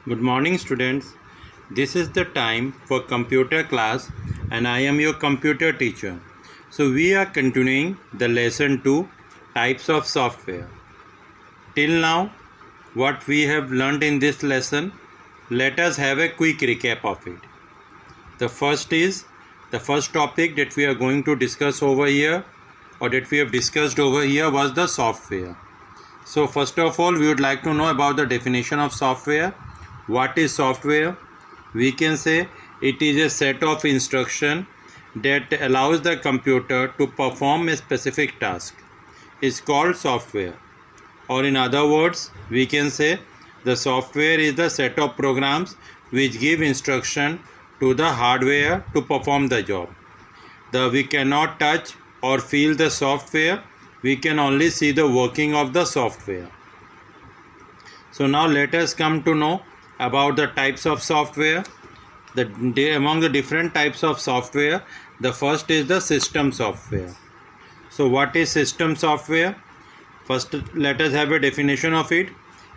Good morning, students. This is the time for computer class and I am your computer teacher. So we are continuing the lesson 2, types of software. Till now, what we have learned in this lesson, let us have a quick recap of it. The first topic that we are going to discuss over here, or that we have discussed over here, was the software. So first of all, we would like to know about the definition of software. What is software? We can say it is a set of instructions that allows the computer to perform a specific task. It's called software. Or in other words, we can say the software is the set of programs which give instruction to the hardware to perform the job. We cannot touch or feel the software. We can only see the working of the software. So now let us come to know about the types of software. Among the different types of software, the first is the system software. So what is system software? First, let us have a definition of it.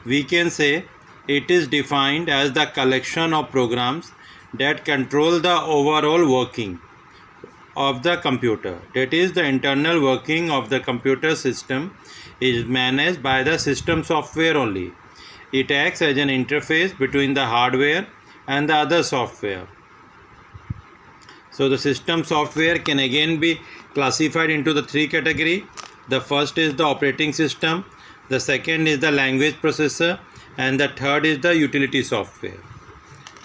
We can say it is defined as the collection of programs that control the overall working of the computer. That is, the internal working of the computer system is managed by the system software only. It acts as an interface between the hardware and the other software. So the system software can again be classified into the three categories. The first is the operating system, the second is the language processor, and the third is the utility software.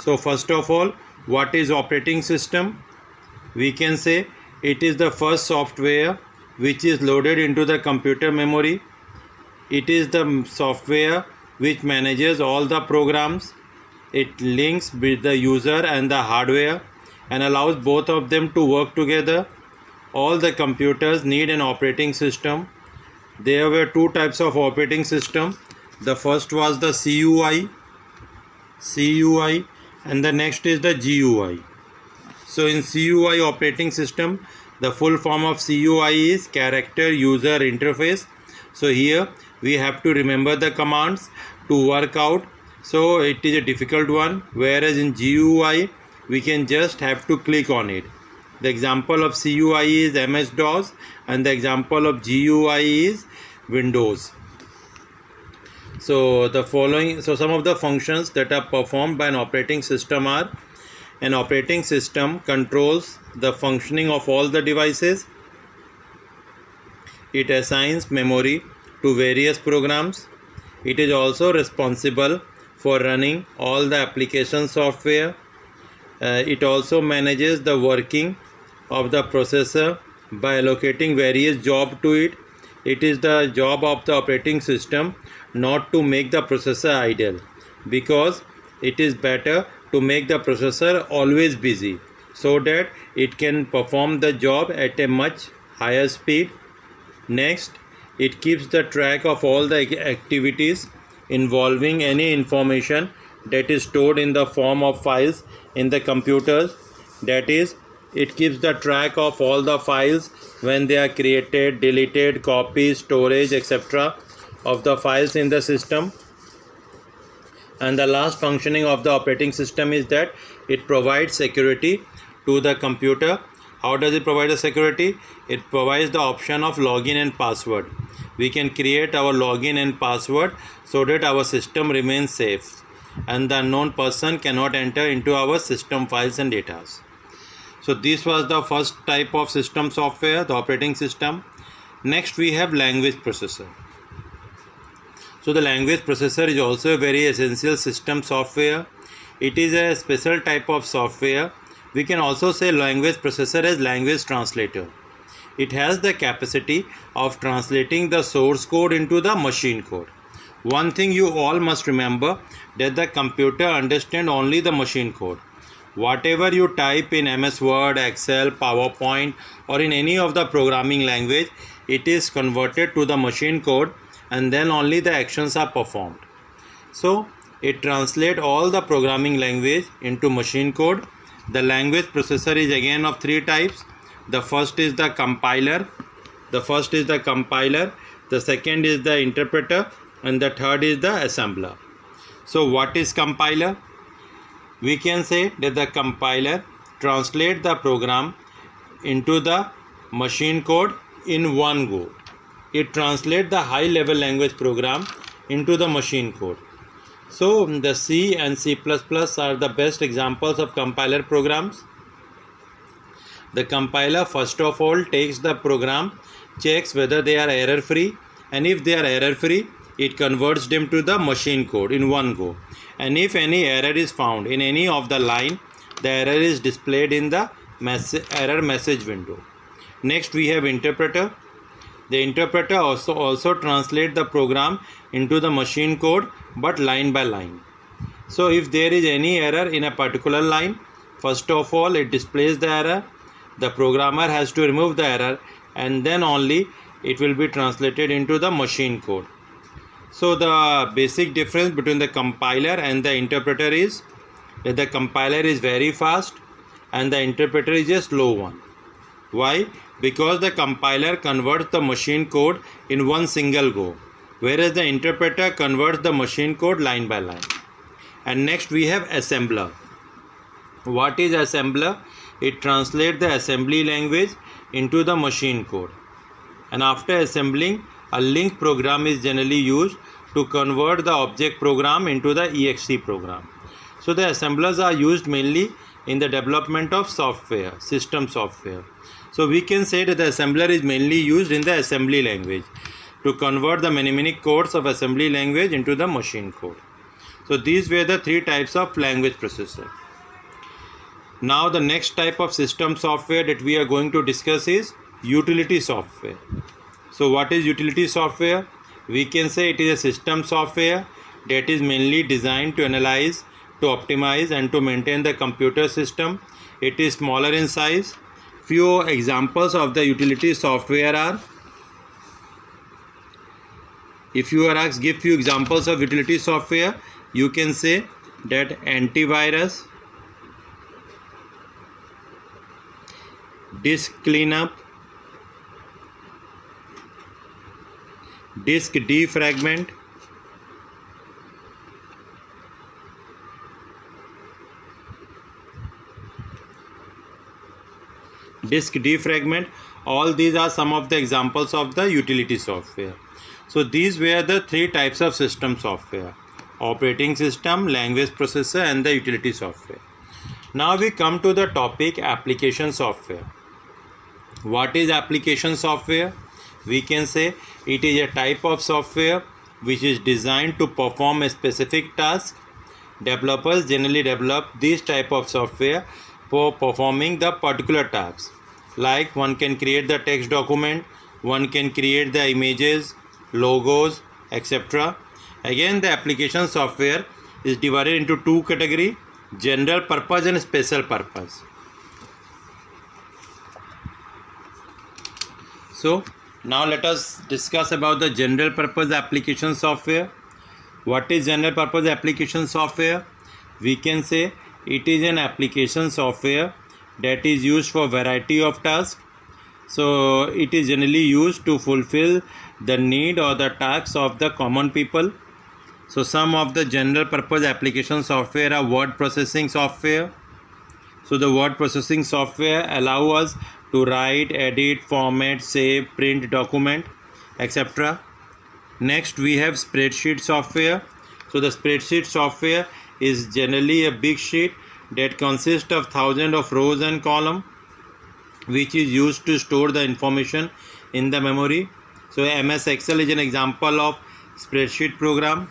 So first of all, what is operating system? We can say it is the first software which is loaded into the computer memory. It is the software which manages all the programs. It links with the user and the hardware and allows both of them to work together. All the computers need an operating system. There were two types of operating system. The first was the CUI, and the next is the GUI. So in CUI operating system, the full form of CUI is Character User Interface. So here we have to remember the commands to work out. So it is a difficult one, whereas in GUI we can just have to click on it. The example of CUI is MS-DOS and the example of GUI is Windows. So some of the functions that are performed by an operating system are: an operating system controls the functioning of all the devices. It assigns memory to various programs. It is also responsible for running all the application software. It also manages the working of the processor by allocating various jobs to it. It is the job of the operating system not to make the processor idle, because it is better to make the processor always busy so that it can perform the job at a much higher speed. Next, it keeps the track of all the activities involving any information that is stored in the form of files in the computers. That is, it keeps the track of all the files when they are created, deleted, copies, storage, etc. of the files in the system. And the last functioning of the operating system is that it provides security to the computer. How does it provide the security? It provides the option of login and password. We can create our login and password so that our system remains safe and the unknown person cannot enter into our system files and data. So this was the first type of system software, the operating system. Next we have language processor. So the language processor is also a very essential system software. It is a special type of software. We can also say language processor as language translator. It has the capacity of translating the source code into the machine code. One thing you all must remember, that the computer understands only the machine code. Whatever you type in MS Word, Excel, PowerPoint, or in any of the programming language, it is converted to the machine code and then only the actions are performed. So it translates all the programming language into machine code. The language processor is again of three types. The first is the compiler, the second is the interpreter, and the third is the assembler. So what is compiler? We can say that the compiler translates the program into the machine code in one go. It translates the high level language program into the machine code. So the C and C++ are the best examples of compiler programs. The compiler first of all takes the program, checks whether they are error free, and if they are error free, it converts them to the machine code in one go. And if any error is found in any of the line, the error is displayed in the error message window. Next we have interpreter. The interpreter also translates the program into the machine code, but line by line. So if there is any error in a particular line, first of all it displays the error. The programmer has to remove the error, and then only it will be translated into the machine code. So the basic difference between the compiler and the interpreter is that the compiler is very fast and the interpreter is a slow one. Why? Because the compiler converts the machine code in one single go, whereas the interpreter converts the machine code line by line. And next we have assembler. What is assembler? It translates the assembly language into the machine code. And after assembling, a LINQ program is generally used to convert the object program into the exe program. So the assemblers are used mainly in the development of software, system software. So we can say that the assembler is mainly used in the assembly language to convert the many codes of assembly language into the machine code. So these were the three types of language processor. Now the next type of system software that we are going to discuss is utility software. So what is utility software? We can say it is a system software that is mainly designed to analyze, to optimize and to maintain the computer system. It is smaller in size. Few examples of the utility software are, if you are asked give few examples of utility software, you can say that antivirus, disk cleanup, disk defragment, all these are some of the examples of the utility software. So these were the three types of system software: operating system, language processor and the utility software. Now we come to the topic application software. What is application software? We can say it is a type of software which is designed to perform a specific task. Developers generally develop this type of software for performing the particular tasks. Like one can create the text document, one can create the images, logos, etc. Again, the application software is divided into two categories: general purpose and special purpose. So now let us discuss about the general purpose application software. What is general purpose application software? We can say it is an application software that is used for variety of tasks. So it is generally used to fulfill the need or the tasks of the common people. So some of the general purpose application software are word processing software. So the word processing software allow us to write, edit, format, save, print document, etc. Next we have spreadsheet software. So the spreadsheet software is generally a big sheet that consists of thousands of rows and columns, which is used to store the information in the memory. So MS Excel is an example of spreadsheet program.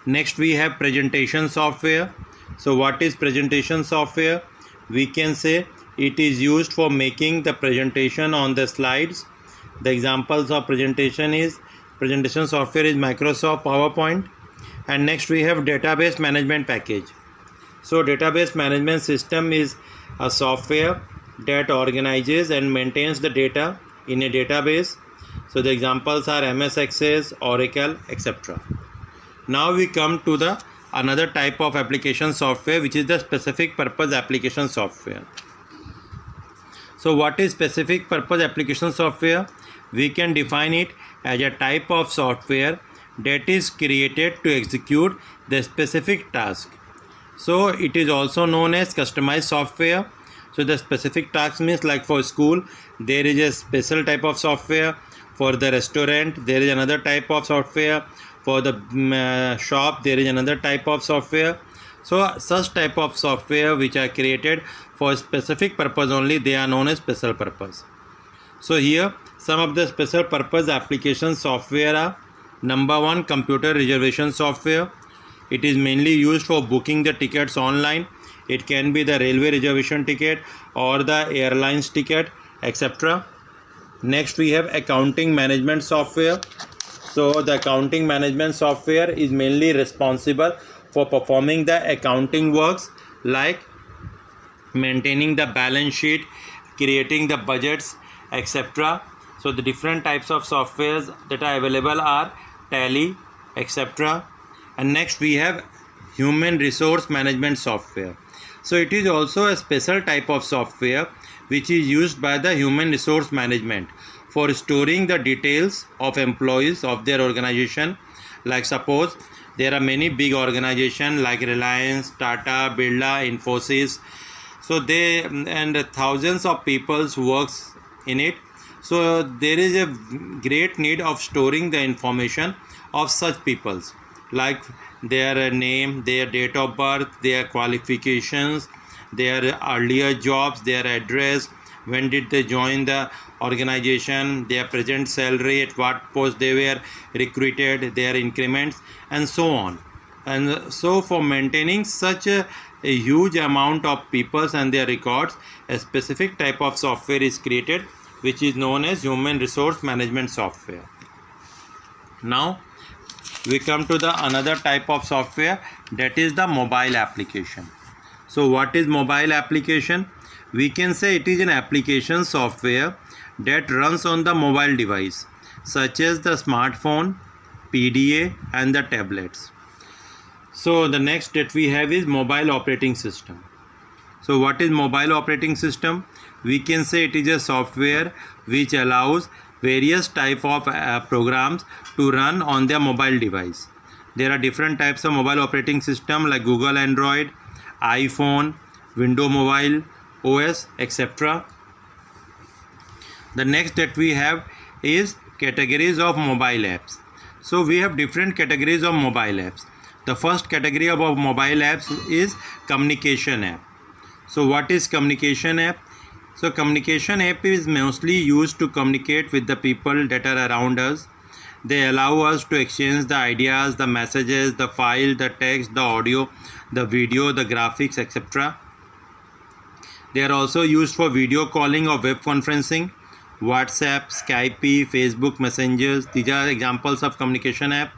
Next we have presentation software. So what is presentation software? We can say it is used for making the presentation on the slides. The examples of presentation software is Microsoft PowerPoint. And next we have database management package. So database management system is a software that organizes and maintains the data in a database. So the examples are MS Access, Oracle, etc. Now we come to the another type of application software, which is the specific purpose application software. So what is specific purpose application software? We can define it as a type of software that is created to execute the specific task. So it is also known as customized software. So the specific task means, like for school there is a special type of software, for the restaurant there is another type of software, for the shop there is another type of software. So such type of software which are created for specific purpose only, they are known as special purpose. So here some of the special purpose application software are: number 1, computer reservation software. It is mainly used for booking the tickets online. It can be the railway reservation ticket or the airlines ticket, etc. Next we have accounting management software. So the accounting management software is mainly responsible for performing the accounting works, like maintaining the balance sheet, creating the budgets, etc. So the different types of softwares that are available are Tally, etc. And next we have human resource management software. So it is also a special type of software which is used by the human resource management for storing the details of employees of their organization. Like suppose there are many big organizations like Reliance, Tata, Birla, Infosys. So they and thousands of people works in it. So there is a great need of storing the information of such peoples, like their name, their date of birth, their qualifications, their earlier jobs, their address, when did they join the organization, their present salary, at what post they were recruited, their increments, and so on. And so for maintaining such a huge amount of peoples and their records, a specific type of software is created which is known as human resource management software. Now we come to the another type of software, that is the mobile application. So what is mobile application? We can say it is an application software that runs on the mobile device, such as the smartphone, PDA and the tablets. So the next that we have is mobile operating system. So what is mobile operating system? We can say it is a software which allows various type of programs to run on their mobile device. There are different types of mobile operating system like Google Android, iPhone, Windows Mobile OS, etc. The next that we have is categories of mobile apps. So we have different categories of mobile apps. The first category of mobile apps is communication app. So what is communication app? So communication app is mostly used to communicate with the people that are around us. They allow us to exchange the ideas, the messages, the file, the text, the audio, the video, the graphics, etc. They are also used for video calling or web conferencing. WhatsApp, Skype, Facebook Messengers, these are examples of communication app.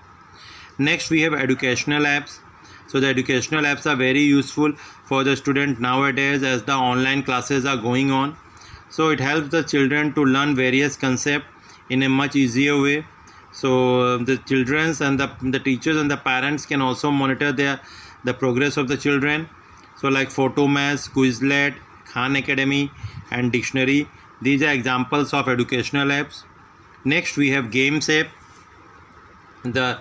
Next we have educational apps. So the educational apps are very useful for the student nowadays as the online classes are going on. So it helps the children to learn various concepts in a much easier way. So the children and the teachers and the parents can also monitor the progress of the children. So like Photomath, Quizlet, Khan Academy and Dictionary, these are examples of educational apps. Next we have Games app. The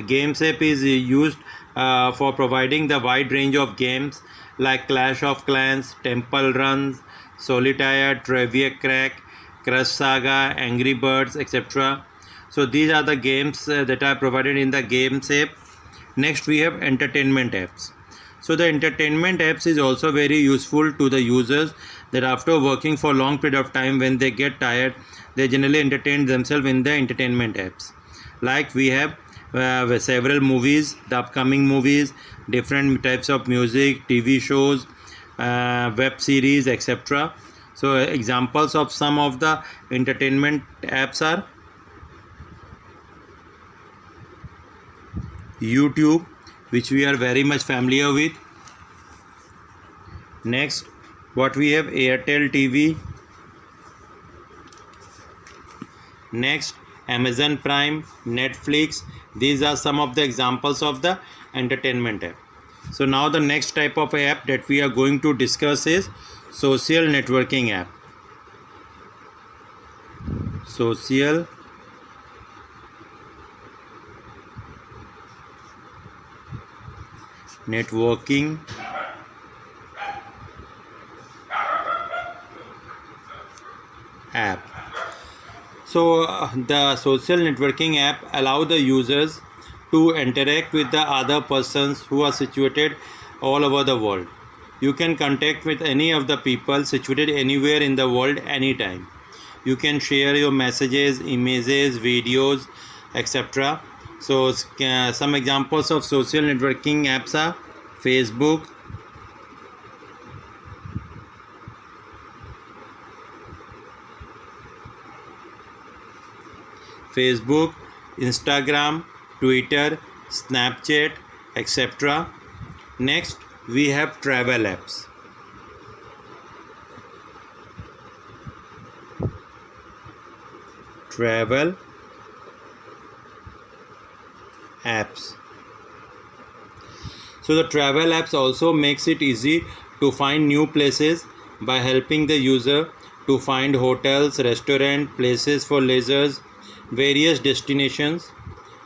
Games app is used for providing the wide range of games like Clash of Clans, Temple Runs, Solitaire, Trivia Crack, Crush Saga, Angry Birds, etc. So these are the games that are provided in the Games app. Next we have entertainment apps. So the entertainment apps is also very useful to the users, that after working for a long period of time, when they get tired, they generally entertain themselves in the entertainment apps. Like we have several movies, the upcoming movies, different types of music, TV shows, web series, etc. So examples of some of the entertainment apps are YouTube, which we are very much familiar with. Next, what we have, Airtel TV. Next, Amazon Prime, Netflix. These are some of the examples of the entertainment app. So now the next type of app that we are going to discuss is social networking app. Social networking app. So the social networking app allow the users to interact with the other persons who are situated all over the world. You can contact with any of the people situated anywhere in the world anytime. You can share your messages, images, videos, etc. So some examples of social networking apps are Facebook, Instagram, Twitter, Snapchat, etc. Next, we have travel apps. Travel apps. So the travel apps also makes it easy to find new places by helping the user to find hotels, restaurants, places for leisure, various destinations.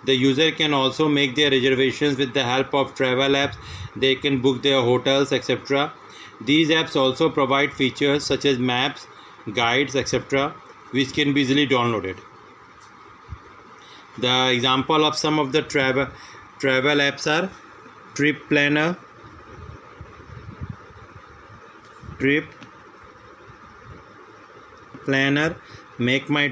The user can also make their reservations with the help of travel apps. They can book their hotels, etc. These apps also provide features such as maps, guides, etc., which can be easily downloaded. The example of some of the travel apps are Trip Planner, Make My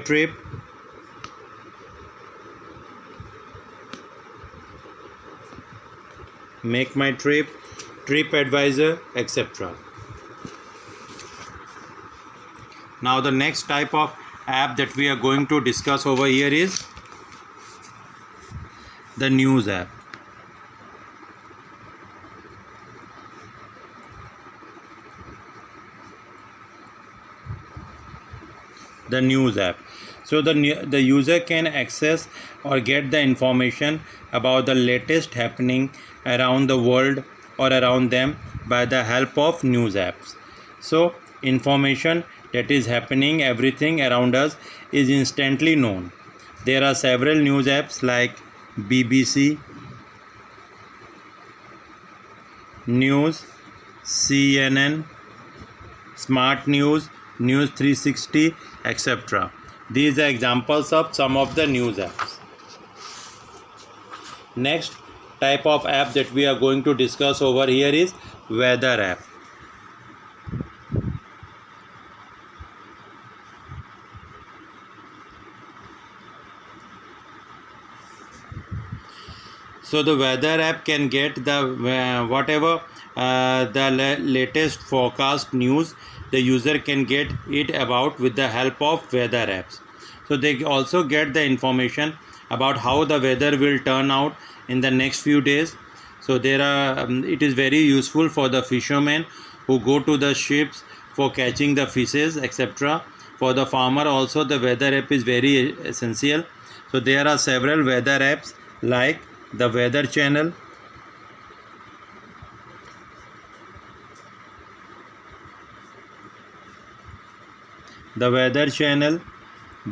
Trip, TripAdvisor, etc. Now the next type of app that we are going to discuss over here is the news app. The news app. So the user can access or get the information about the latest happening around the world or around them by the help of news apps. So information that is happening, everything around us is instantly known. There are several news apps like BBC News, CNN, Smart News, News 360, etc. These are examples of some of the news apps. Next type of app that we are going to discuss over here is weather app. So the weather app can get the whatever the latest forecast news the user can get it about with the help of weather apps. So they also get the information about how the weather will turn out in the next few days. So there are it is very useful for the fishermen who go to the ships for catching the fishes, etc. For the farmer also the weather app is very essential. So there are several weather apps like the Weather Channel,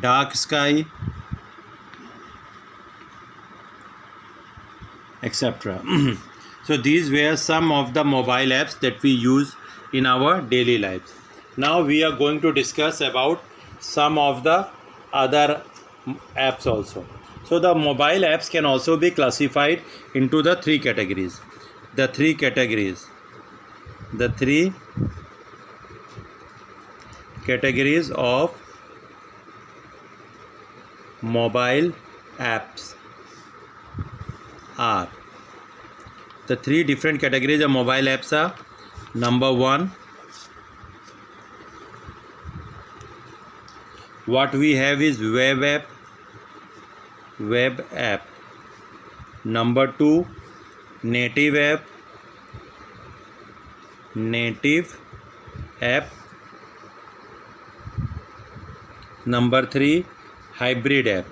Dark Sky, etc. So these were some of the mobile apps that we use in our daily lives. Now we are going to discuss about some of the other apps also. So the mobile apps can also be classified into the three categories. The three categories of mobile apps are, the three different categories of mobile apps are: number one, what we have is web app. Number two, native app. Number three, hybrid app.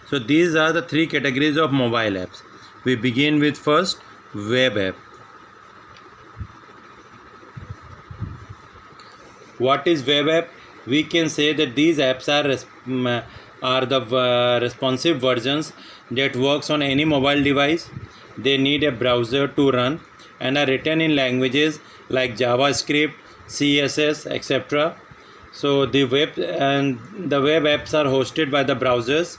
So these are the three categories of mobile apps. We begin with first web app. What is web app? We can say that these apps are are the responsive versions that works on any mobile device. They need a browser to run and are written in languages like JavaScript, CSS, etc. So the web apps are hosted by the browsers.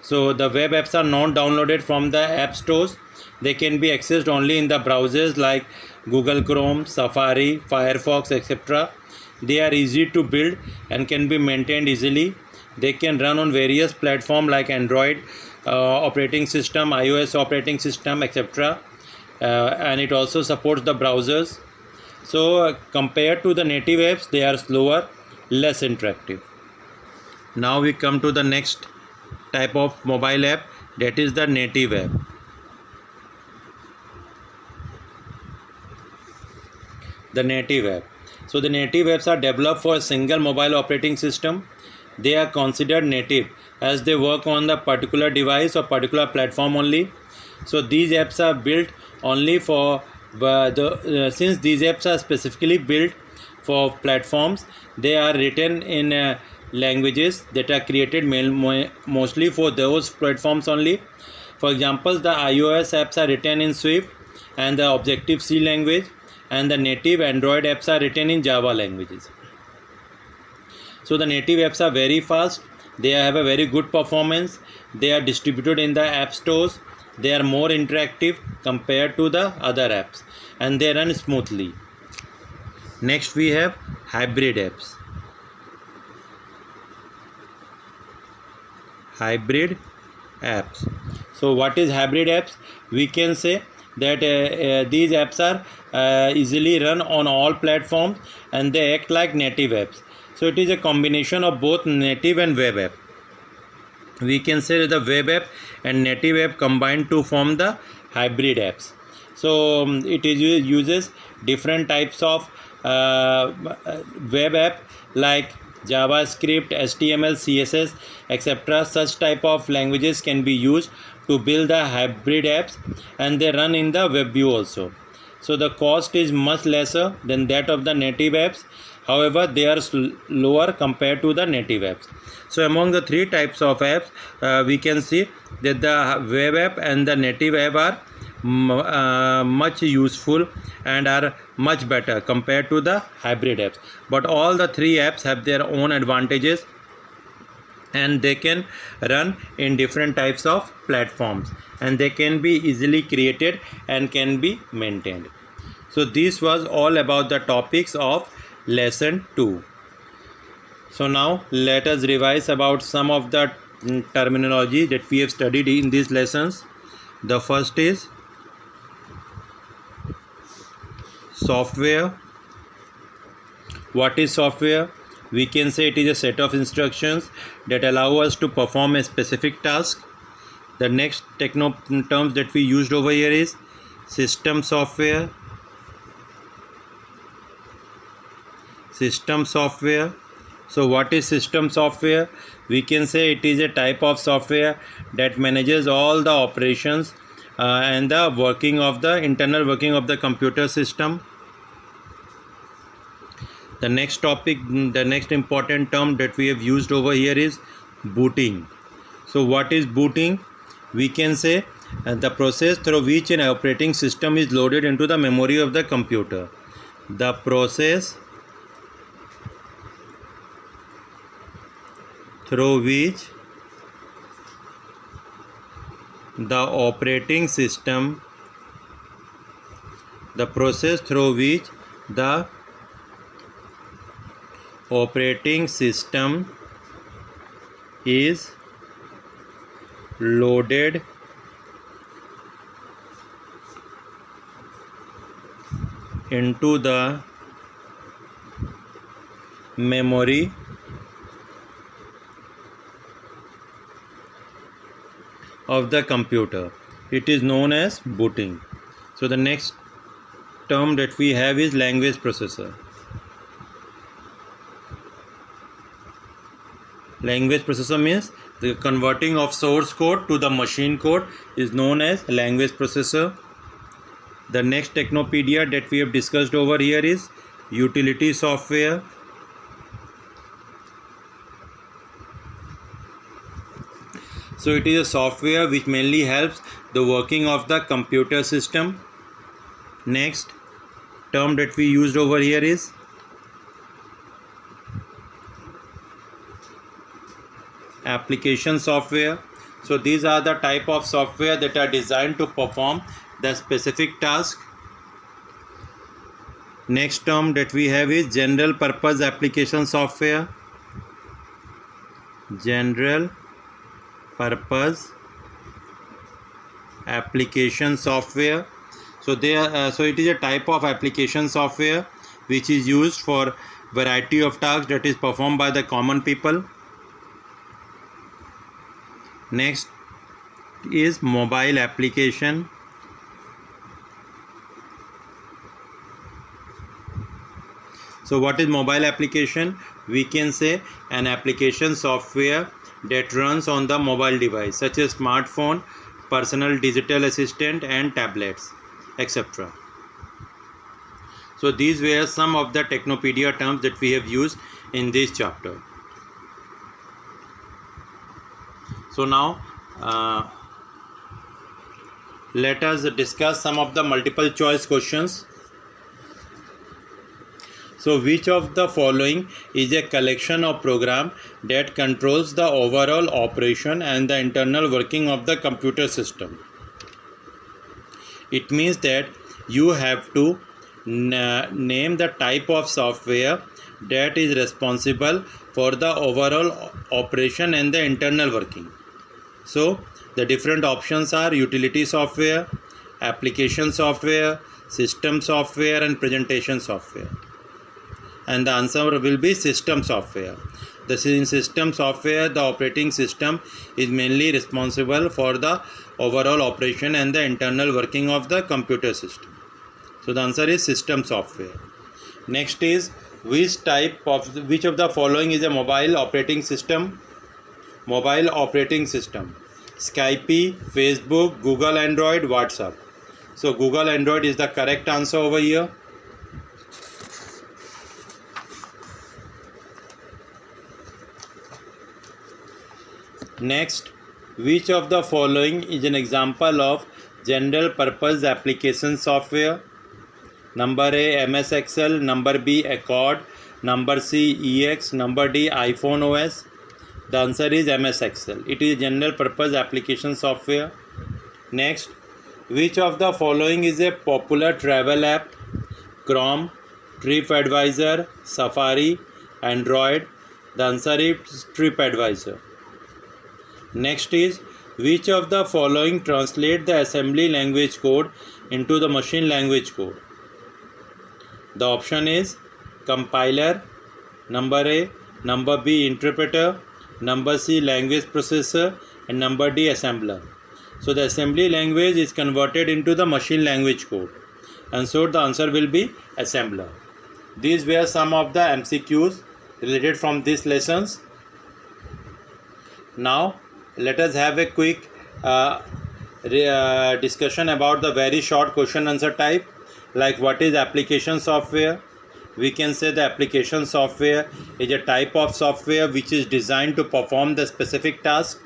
So the web apps are not downloaded from the app stores. They can be accessed only in the browsers like Google Chrome, Safari, Firefox, etc. They are easy to build and can be maintained easily. They can run on various platforms like Android operating system, iOS operating system, etc. And it also supports the browsers. So compared to the native apps, they are slower, less interactive. Now we come to the next type of mobile app, that is the native app. The native app. So the native apps are developed for a single mobile operating system. They are considered native as they work on the particular device or particular platform only. So these apps are built only for since these apps are specifically built for platforms, they are written in languages that are created mostly for those platforms only. For example, the iOS apps are written in Swift and the Objective-C language, and the native Android apps are written in Java languages. So the native apps are very fast, they have a very good performance, they are distributed in the app stores, they are more interactive compared to the other apps, and they run smoothly. Next we have hybrid apps. Hybrid apps. So what is hybrid apps? We can say that these apps are easily run on all platforms and they act like native apps. So it is a combination of both native and web app. We can say that the web app and native app combined to form the hybrid apps. So it uses different types of web app like JavaScript, HTML, CSS, etc. Such type of languages can be used to build the hybrid apps, and they run in the web view also. So the cost is much lesser than that of the native apps. However, they are lower compared to the native apps. So among the three types of apps, we can see that the web app and the native app are much useful and are much better compared to the hybrid apps. But all the three apps have their own advantages and they can run in different types of platforms, and they can be easily created and can be maintained. So this was all about the topics of lesson 2. So now let us revise about some of the terminology that we have studied in these lessons. The first is software. What is software? We can say it is a set of instructions that allow us to perform a specific task. The next techno terms that we used over here is system software. System software. So what is system software? We can say it is a type of software that manages all the operations and the internal working of the computer system. The next important term that we have used over here is booting. So what is booting? We can say the process through which an operating system is loaded into the memory of the computer. The process through which the operating system is loaded into the memory of the computer. It is known as booting. So the next term that we have is language processor. Language processor means the converting of source code to the machine code is known as language processor. The next technopedia that we have discussed over here is utility software. So it is a software which mainly helps the working of the computer system. Next term that we used over here is application software. So these are the type of software that are designed to perform the specific task. Next term that we have is general purpose application software. General purpose application software. So it is a type of application software which is used for variety of tasks that is performed by the common people. Next is mobile application. So what is mobile application? We can say an application software that runs on the mobile device such as smartphone, personal digital assistant and tablets, etc. So these were some of the Technopedia terms that we have used in this chapter. So now let us discuss some of the multiple choice questions. So which of the following is a collection of program that controls the overall operation and the internal working of the computer system? It means that you have to name the type of software that is responsible for the overall operation and the internal working. So the different options are utility software, application software, system software and presentation software. And the answer will be system software. In system software, the operating system is mainly responsible for the overall operation and the internal working of the computer system. So the answer is system software. Next is which of the following is a mobile operating system? Mobile operating system: Skype, Facebook, Google Android, WhatsApp. So Google Android is the correct answer over here. Next, which of the following is an example of general purpose application software? Number A, MS Excel. Number B, Accord. Number C, EX. Number D, iPhone OS. The answer is MS Excel. It is general purpose application software. Next, which of the following is a popular travel app? Chrome, TripAdvisor, Safari, Android. The answer is TripAdvisor. Next is which of the following translate the assembly language code into the machine language code? The option is compiler, number A, number B, interpreter, number C, language processor, and number D, assembler. So the assembly language is converted into the machine language code, and so the answer will be assembler. These were some of the MCQs related from these lessons. Now let us have a quick discussion about the very short question answer type, like what is application software. We can say the application software is a type of software which is designed to perform the specific task.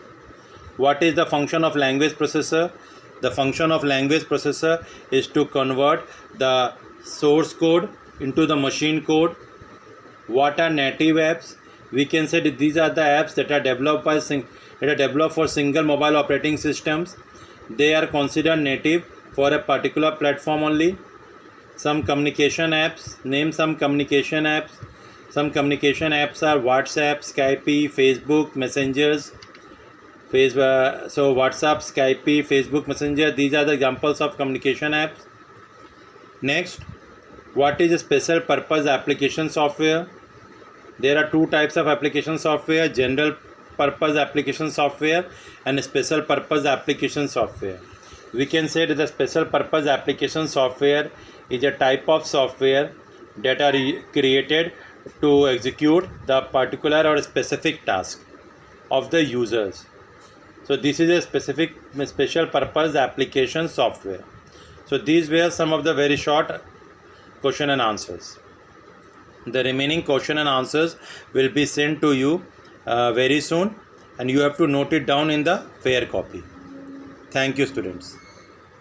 What is the function of language processor? The function of language processor is to convert the source code into the machine code. What are native apps? We can say that these are the apps that are developed for single mobile operating systems. They are considered native for a particular platform only. Some communication apps. Name some communication apps. Some communication apps are WhatsApp, Skype, Facebook, Messengers. So WhatsApp, Skype, Facebook, Messenger, these are the examples of communication apps. Next, what is a special purpose application software? There are two types of application software: general purpose application software and special purpose application software. We can say that the special purpose application software is a type of software that are created to execute the particular or specific task of the users. So this is a special purpose application software. So these were some of the very short question and answers. The remaining question and answers will be sent to you very soon. and you have to note it down in the fair copy. Thank you, students.